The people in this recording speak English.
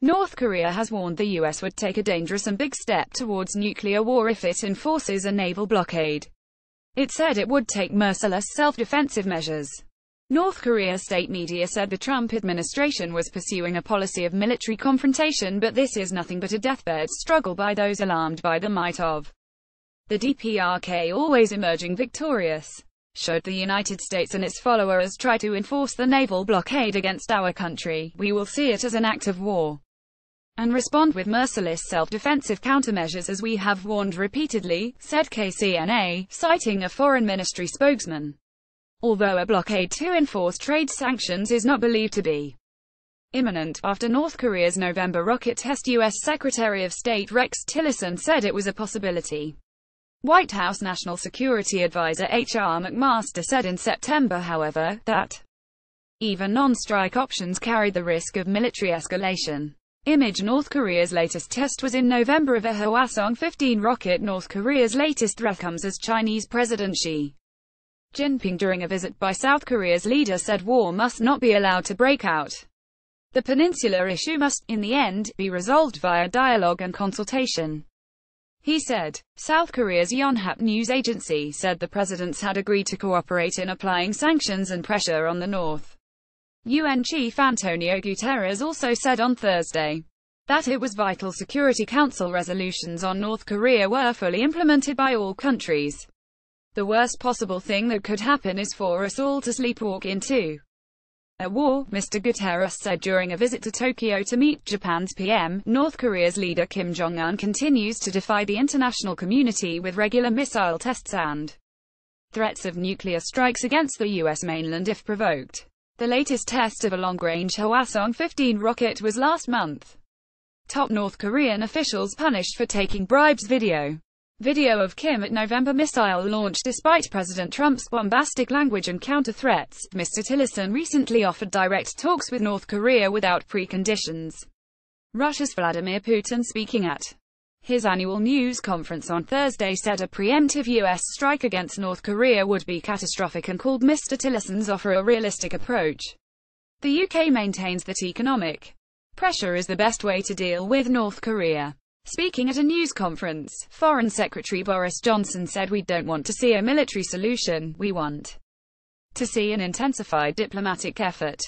North Korea has warned the US would take a dangerous and big step towards nuclear war if it enforces a naval blockade. It said it would take merciless self-defensive measures. North Korea state media said the Trump administration was pursuing a policy of military confrontation, but this is nothing but a deathbed struggle by those alarmed by the might of the DPRK, always emerging victorious. Should the United States and its followers try to enforce the naval blockade against our country, we will see it as an act of war and respond with merciless self-defensive countermeasures, as we have warned repeatedly, said KCNA, citing a foreign ministry spokesman. Although a blockade to enforce trade sanctions is not believed to be imminent, after North Korea's November rocket test, U.S. Secretary of State Rex Tillerson said it was a possibility. White House National Security Advisor HR McMaster said in September, however, that even non-strike options carried the risk of military escalation. North Korea's latest test was in November of a Hwasong-15 rocket. North Korea's latest threat comes as Chinese President Xi Jinping, during a visit by South Korea's leader, said war must not be allowed to break out. The peninsular issue must, in the end, be resolved via dialogue and consultation, he said. South Korea's Yonhap news agency said the presidents had agreed to cooperate in applying sanctions and pressure on the North. UN Chief Antonio Guterres also said on Thursday that it was vital Security Council resolutions on North Korea were fully implemented by all countries. The worst possible thing that could happen is for us all to sleepwalk into a war, Mr. Guterres said during a visit to Tokyo to meet Japan's PM. North Korea's leader Kim Jong-un continues to defy the international community with regular missile tests and threats of nuclear strikes against the U.S. mainland if provoked. The latest test of a long-range Hwasong-15 rocket was last month. Top North Korean officials punished for taking bribes. Video of Kim at November missile launch. Despite President Trump's bombastic language and counter-threats, Mr. Tillerson recently offered direct talks with North Korea without preconditions. Russia's Vladimir Putin, speaking at his annual news conference on Thursday, said a preemptive U.S. strike against North Korea would be catastrophic and called Mr. Tillerson's offer a realistic approach. The UK maintains that economic pressure is the best way to deal with North Korea. Speaking at a news conference, Foreign Secretary Boris Johnson said, "We don't want to see a military solution, we want to see an intensified diplomatic effort."